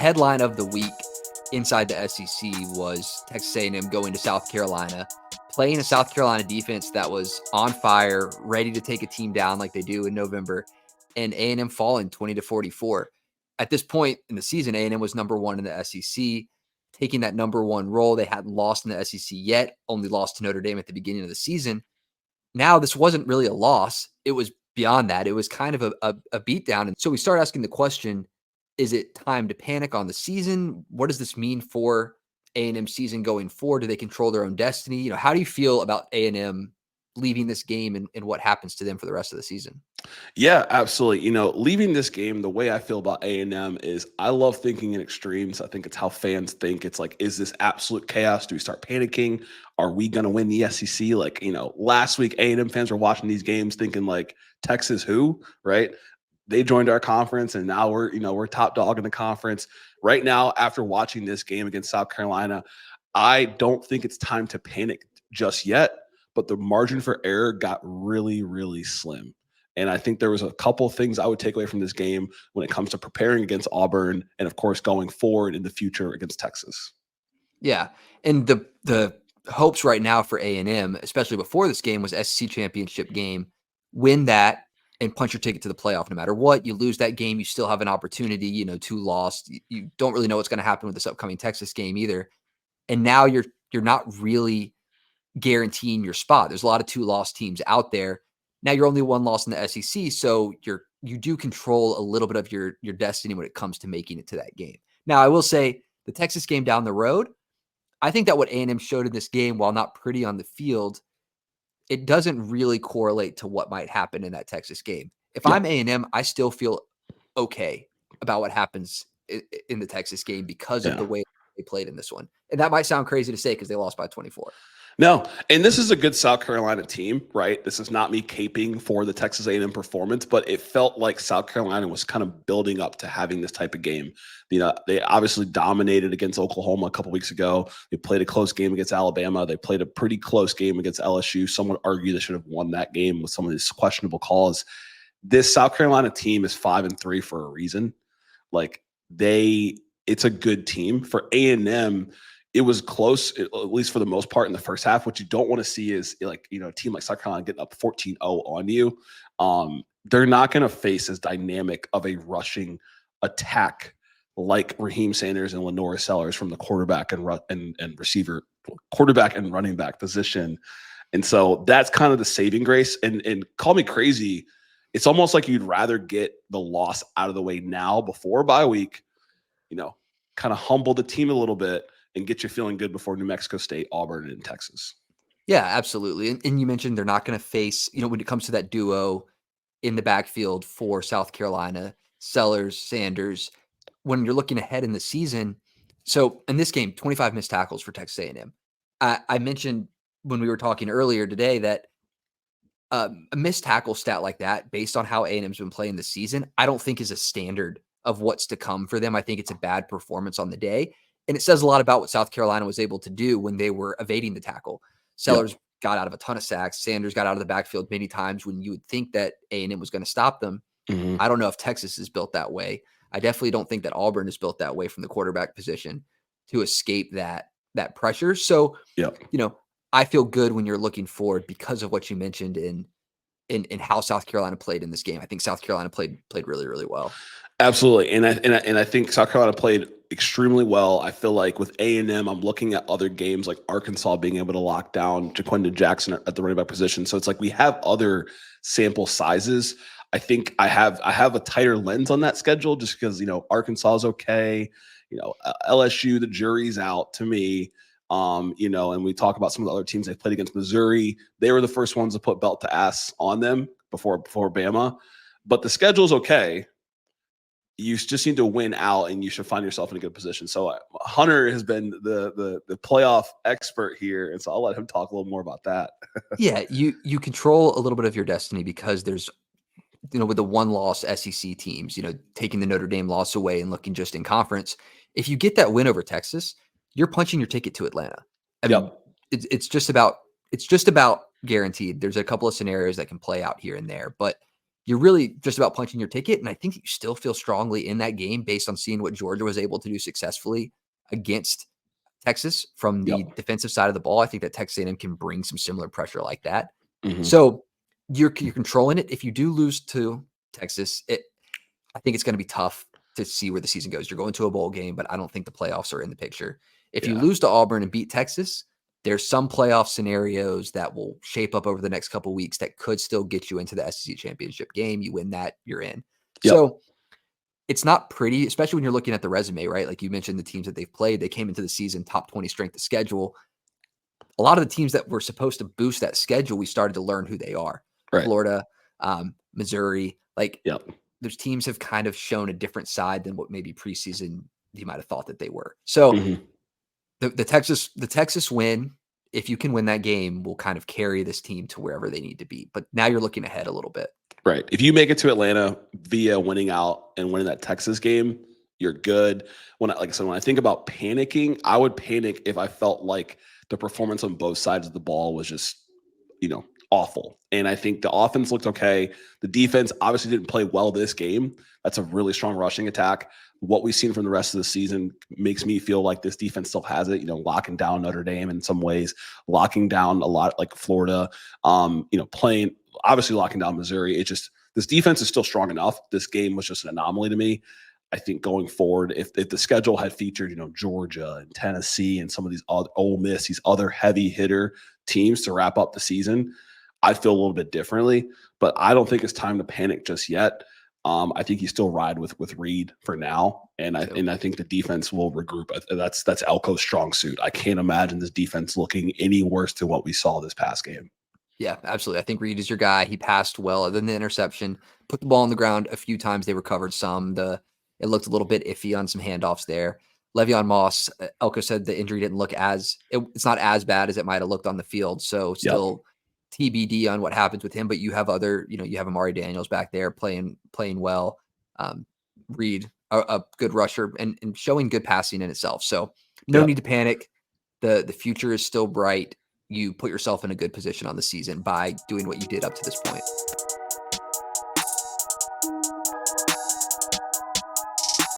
headline of the week inside the SEC was Texas A&M going to South Carolina, playing a South Carolina defense that was on fire, ready to take a team down like they do in November, and A&M falling 20-44. At this point in the season, A&M was number one in the SEC, taking that number one role. They hadn't lost in the SEC yet, only lost to Notre Dame at the beginning of the season. Now, this wasn't really a loss. It was beyond that. It was kind of a beatdown. And so we start asking the question, is it time to panic on the season? What does this mean for A&M season going forward? Do they control their own destiny? You know, how do you feel about A&M leaving this game and what happens to them for the rest of the season? Yeah, absolutely. Leaving this game, the way I feel about A&M is I love thinking in extremes. I think it's how fans think. It's like, is this absolute chaos? Do we start panicking? Are we going to win the SEC? Like, last week A&M fans were watching these games thinking like, Texas who, right? They joined our conference and now we're top dog in the conference. Right now, after watching this game against South Carolina, I don't think it's time to panic just yet, but the margin for error got really, really slim. And I think there was a couple of things I would take away from this game when it comes to preparing against Auburn and, of course, going forward in the future against Texas. Yeah. And the hopes right now for A&M, especially before this game, was SEC championship game. Win that and punch your ticket to the playoff no matter what. You lose that game, you still have an opportunity, 2 lost. You don't really know what's going to happen with this upcoming Texas game either. And now you're not really guaranteeing your spot. There's a lot of 2-loss teams out there. Now you're only 1 loss in the SEC, so you do control a little bit of your destiny when it comes to making it to that game. Now, I will say the Texas game down the road, I think that what A&M showed in this game, while not pretty on the field, it doesn't really correlate to what might happen in that Texas game. If I'm A&M, I still feel okay about what happens in the Texas game because of the way they played in this one. And that might sound crazy to say because they lost by 24. No, and this is a good South Carolina team, right? This is not me caping for the Texas A&M performance, but it felt like South Carolina was kind of building up to having this type of game. They obviously dominated against Oklahoma a couple weeks ago. They played a close game against Alabama. They played a pretty close game against LSU. Some would argue they should have won that game with some of these questionable calls. This South Carolina team is 5-3 for a reason. Like it's a good team. For A&M, it was close, at least for the most part in the first half. What you don't want to see is a team like South Carolina getting up 14-0 on you. They're not going to face as dynamic of a rushing attack like Raheem Sanders and Lenora Sellers from the quarterback and receiver, quarterback and running back position. And so that's kind of the saving grace. And call me crazy, it's almost like you'd rather get the loss out of the way now before bye week, kind of humble the team a little bit and get you feeling good before New Mexico State, Auburn, and Texas. Yeah, absolutely. And you mentioned they're not going to face, when it comes to that duo in the backfield for South Carolina, Sellers, Sanders, when you're looking ahead in the season. So in this game, 25 missed tackles for Texas A&M. I mentioned when we were talking earlier today that a missed tackle stat like that, based on how A&M's been playing this season, I don't think is a standard of what's to come for them. I think it's a bad performance on the day. And it says a lot about what South Carolina was able to do when they were evading the tackle. Sellers got out of a ton of sacks. Sanders got out of the backfield many times when you would think that A&M was going to stop them. Mm-hmm. I don't know if Texas is built that way. I definitely don't think that Auburn is built that way from the quarterback position to escape that pressure. So, I feel good when you're looking forward because of what you mentioned in how South Carolina played in this game. I think South Carolina played really, really well. Absolutely. And I think South Carolina played extremely well. I feel like with A&M, I'm looking at other games like Arkansas being able to lock down Jaquinda Jackson at the running back position. So it's like we have other sample sizes. I think I have a tighter lens on that schedule just because, Arkansas is okay. LSU, the jury's out to me. And we talk about some of the other teams they played against. Missouri. They were the first ones to put belt to ass on them before Bama. But the schedule's okay. You just need to win out, and you should find yourself in a good position. So Hunter has been the playoff expert here, and so I'll let him talk a little more about that. Yeah, you control a little bit of your destiny because there's, with the 1-loss SEC teams, taking the Notre Dame loss away and looking just in conference. If you get that win over Texas, you're punching your ticket to Atlanta. I mean, it's just about guaranteed. There's a couple of scenarios that can play out here and there, but you're really just about punching your ticket. And I think you still feel strongly in that game based on seeing what Georgia was able to do successfully against Texas from the Yep. defensive side of the ball. I think that Texas A&M can bring some similar pressure like that. Hmm. So you're controlling it. If you do lose to Texas, I think it's going to be tough to see where the season goes. You're going to a bowl game, but I don't think the playoffs are in the picture. If you Yeah. lose to Auburn and beat Texas, there's some playoff scenarios that will shape up over the next couple of weeks that could still get you into the SEC championship game. You win that, you're in. Yep. So it's not pretty, especially when you're looking at the resume, right? Like you mentioned the teams that they've played, they came into the season top 20 strength of schedule. A lot of the teams that were supposed to boost that schedule, we started to learn who they are. Right. Florida, Missouri, like Yep. those teams have kind of shown a different side than what maybe preseason you might have thought that they were. So Hmm. the Texas win, if you can win that game, will kind of carry this team to wherever they need to be. But now you're looking ahead a little bit. Right. If you make it to Atlanta via winning out and winning that Texas game, you're good. Like I said, when I think about panicking, I would panic if I felt like the performance on both sides of the ball was just, awful. And I think the offense looked okay. The defense obviously didn't play well this game. That's a really strong rushing attack. What we've seen from the rest of the season makes me feel like this defense still has it, locking down Notre Dame in some ways, locking down a lot like Florida, playing, obviously locking down Missouri. It's just, this defense is still strong enough. This game was just an anomaly to me. I think going forward, if the schedule had featured, Georgia and Tennessee and some of these other Ole Miss, these other heavy hitter teams to wrap up the season, I'd feel a little bit differently. But I don't think it's time to panic just yet. I think you still ride with Reed for now, and I think the defense will regroup. That's Elko's strong suit. I can't imagine this defense looking any worse than what we saw this past game. Yeah, absolutely. I think Reed is your guy. He passed well, other than the interception. Put the ball on the ground a few times. They recovered some. It looked a little bit iffy on some handoffs there. Le'Veon Moss, Elko said the injury didn't look it's not as bad as it might have looked on the field. So still TBD on what happens with him. But you have you have Amari Daniels back there playing well. Reed, a good rusher and showing good passing in itself. So no need to panic. The future is still bright. You put yourself in a good position on the season by doing what you did up to this point.